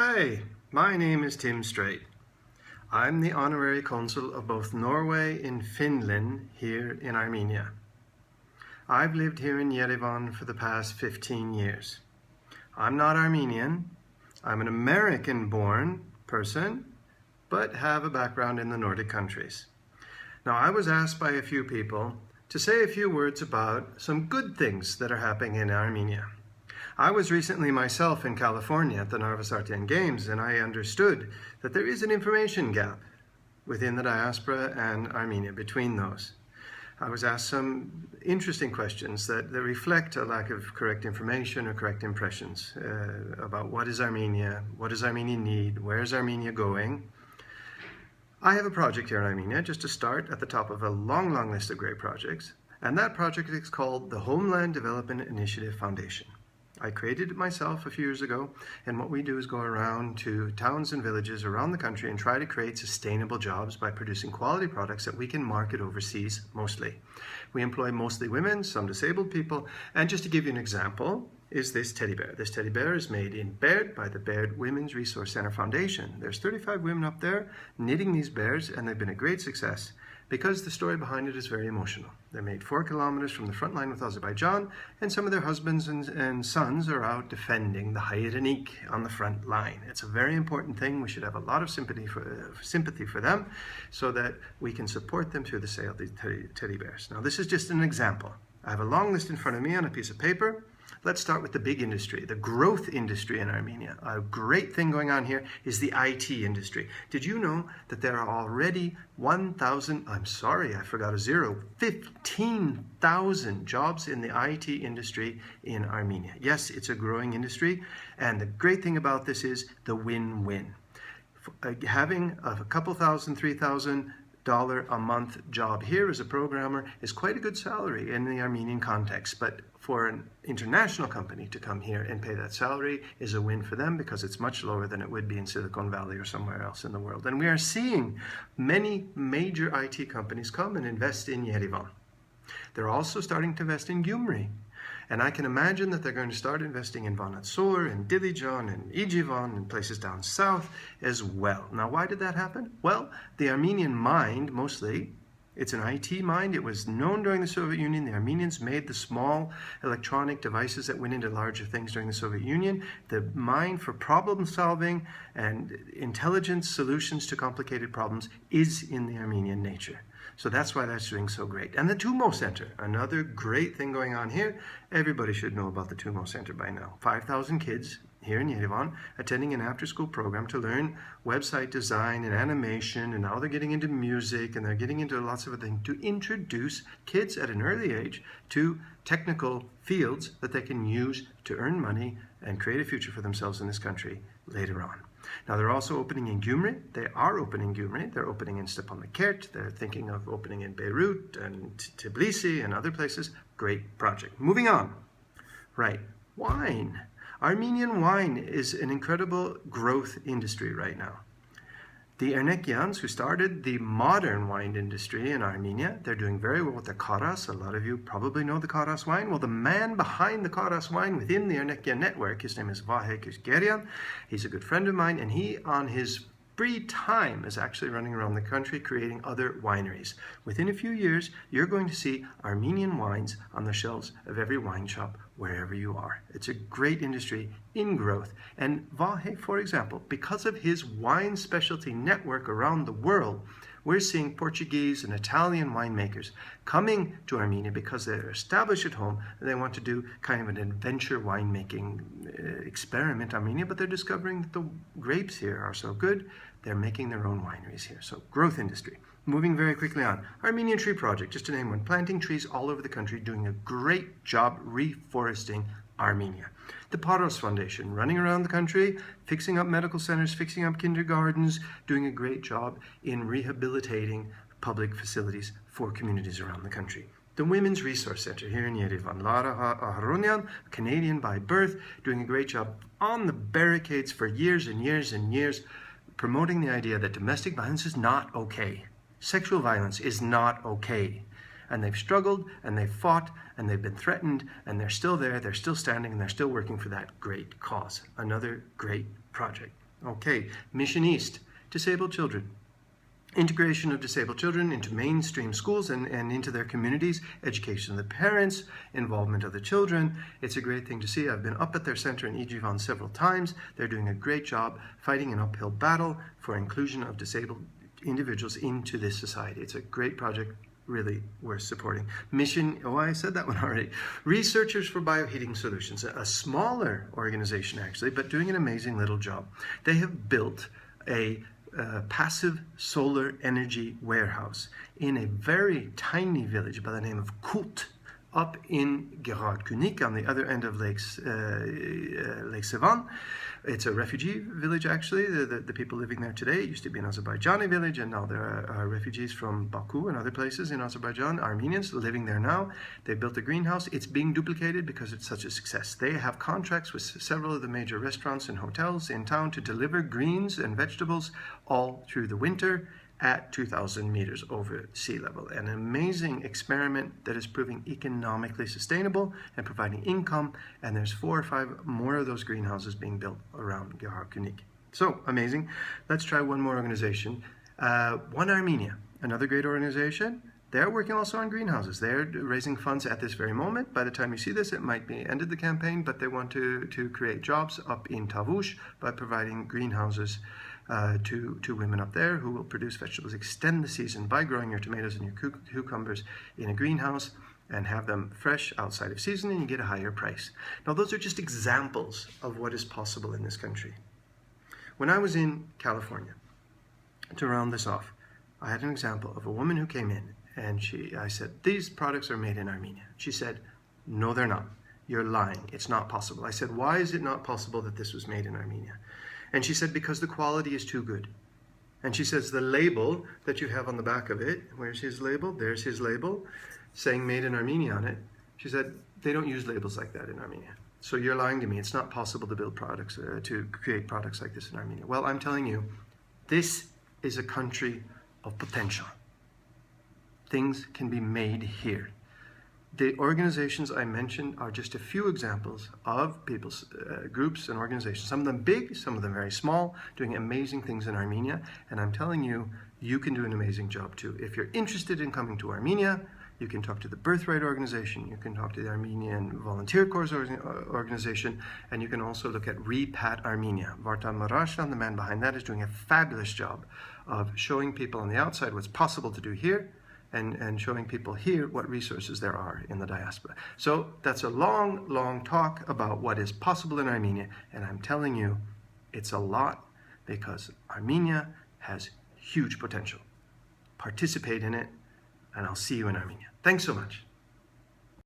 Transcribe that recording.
Hi, my name is Tim Strait. I'm the Honorary Consul of both Norway and Finland here in Armenia. I've lived here in Yerevan for the past 15 years. I'm not Armenian. I'm an American-born person, but have a background in the Nordic countries. Now, I was asked by a few people to say a few words about some good things that are happening in Armenia. I was recently myself in California at the Narvasartian Games, and I understood that there is an information gap within the diaspora and Armenia, between those. I was asked some interesting questions that reflect a lack of correct information or correct impressions about what is Armenia, what does Armenia need, where is Armenia going. I have a project here in Armenia, just to start, at the top of a long, long list of great projects, and that project is called the Homeland Development Initiative Foundation. I created it myself a few years ago, and what we do is go around to towns and villages around the country and try to create sustainable jobs by producing quality products that we can market overseas mostly. We employ mostly women, some disabled people, and just to give you an example is this teddy bear. This teddy bear is made in Baird by the Baird Women's Resource Center Foundation. There's 35 women up there knitting these bears, and they've been a great success because the story behind it is very emotional. They're made 4 kilometers from the front line with Azerbaijan, and some of their husbands and sons are out defending the HDIF on the front line. It's a very important thing. We should have a lot of sympathy for them so that we can support them through the sale of these teddy bears. Now, this is just an example. I have a long list in front of me on a piece of paper. Let's start with the big industry, the growth industry in Armenia. A great thing going on here is the IT industry. Did you know that there are already 15,000 jobs in the IT industry in Armenia? Yes, it's a growing industry, and the great thing about this is the win-win. Having a couple thousand, $3,000 a month job here as a programmer is quite a good salary in the Armenian context, but for an international company to come here and pay that salary is a win for them because it's much lower than it would be in Silicon Valley or somewhere else in the world. And we are seeing many major IT companies come and invest in Yerevan. They're also starting to invest in Gyumri. And I can imagine that they're going to start investing in Vanatsor and Dilijan and Ijivan and places down south as well. Now, why did that happen? Well, the Armenian mind, mostly, it's an IT mind. It was known during the Soviet Union. The Armenians made the small electronic devices that went into larger things during the Soviet Union. The mind for problem solving and intelligent solutions to complicated problems is in the Armenian nature. So that's why that's doing so great. And the Tumo Center, another great thing going on here. Everybody should know about the Tumo Center by now. 5,000 kids here in Yerevan attending an after-school program to learn website design and animation, and now they're getting into music and they're getting into lots of other things to introduce kids at an early age to technical fields that they can use to earn money and create a future for themselves in this country later on. Now, they're also opening in Gyumri. They are opening Gyumri. They're opening in Stepanakert. They're thinking of opening in Beirut and Tbilisi and other places. Great project. Moving on. Right. Wine. Armenian wine is an incredible growth industry right now. The Ernekians, who started the modern wine industry in Armenia, they're doing very well with the Karas. A lot of you probably know the Karas wine. Well, the man behind the Karas wine within the Ernekian network, his name is Vahe Kishgerian. He's a good friend of mine, and he, on his free time, is actually running around the country creating other wineries. Within a few years, you're going to see Armenian wines on the shelves of every wine shop wherever you are. It's a great industry in growth. And Vahe, for example, because of his wine specialty network around the world, we're seeing Portuguese and Italian winemakers coming to Armenia because they're established at home and they want to do kind of an adventure winemaking experiment in Armenia, but they're discovering that the grapes here are so good, they're making their own wineries here. So growth industry. Moving very quickly on. Armenian Tree Project, just to name one, planting trees all over the country, doing a great job reforesting Armenia. The Paros Foundation, running around the country, fixing up medical centers, fixing up kindergartens, doing a great job in rehabilitating public facilities for communities around the country. The Women's Resource Center here in Yerevan, Lara Aharonyan, Canadian by birth, doing a great job on the barricades for years and years and years, promoting the idea that domestic violence is not okay. Sexual violence is not okay. And they've struggled, and they've fought, and they've been threatened, and they're still there, they're still standing, and they're still working for that great cause. Another great project. Okay, Mission East, disabled children. Integration of disabled children into mainstream schools and into their communities, education of the parents, involvement of the children. It's a great thing to see. I've been up at their center in Ijivan several times. They're doing a great job fighting an uphill battle for inclusion of disabled individuals into this society. It's a great project, really worth supporting. Mission, oh, I said that one already. Researchers for Bioheating Solutions, a smaller organization actually, but doing an amazing little job. They have built a passive solar energy warehouse in a very tiny village by the name of Kult, up in Gerardkunik on the other end of Lake Sevan. It's a refugee village actually. The people living there today, it used to be an Azerbaijani village, and now there are refugees from Baku and other places in Azerbaijan, Armenians living there now. They built a greenhouse. It's being duplicated because it's such a success. They have contracts with several of the major restaurants and hotels in town to deliver greens and vegetables all through the winter at 2,000 meters over sea level. An amazing experiment that is proving economically sustainable and providing income, and there's 4 or 5 more of those greenhouses being built around Gerardkunik. So, amazing. Let's try one more organization. One Armenia, another great organization. They're working also on greenhouses. They're raising funds at this very moment. By the time you see this, it might be ended the campaign, but they want to create jobs up in Tavush by providing greenhouses to women up there who will produce vegetables, extend the season by growing your tomatoes and your cucumbers in a greenhouse and have them fresh outside of season, and you get a higher price. Now, those are just examples of what is possible in this country. When I was in California, to round this off, I had an example of a woman who came in, and I said, these products are made in Armenia. She said, no, they're not. You're lying. It's not possible. I said, why is it not possible that this was made in Armenia? And she said, because the quality is too good. And she says, the label that you have on the back of it, where's his label? There's his label, saying made in Armenia on it. She said, they don't use labels like that in Armenia. So you're lying to me. It's not possible to build products, to create products like this in Armenia. Well, I'm telling you, this is a country of potential. Things can be made here. The organizations I mentioned are just a few examples of people's groups and organizations, some of them big, some of them very small, doing amazing things in Armenia. And I'm telling you, you can do an amazing job too. If you're interested in coming to Armenia, you can talk to the Birthright Organization, you can talk to the Armenian Volunteer Corps organization, and you can also look at Repat Armenia. Vartan Marashtan, the man behind that, is doing a fabulous job of showing people on the outside what's possible to do here, and showing people here what resources there are in the diaspora. So that's a long, long talk about what is possible in Armenia, and I'm telling you, it's a lot, because Armenia has huge potential. Participate in it, and I'll see you in Armenia. Thanks so much.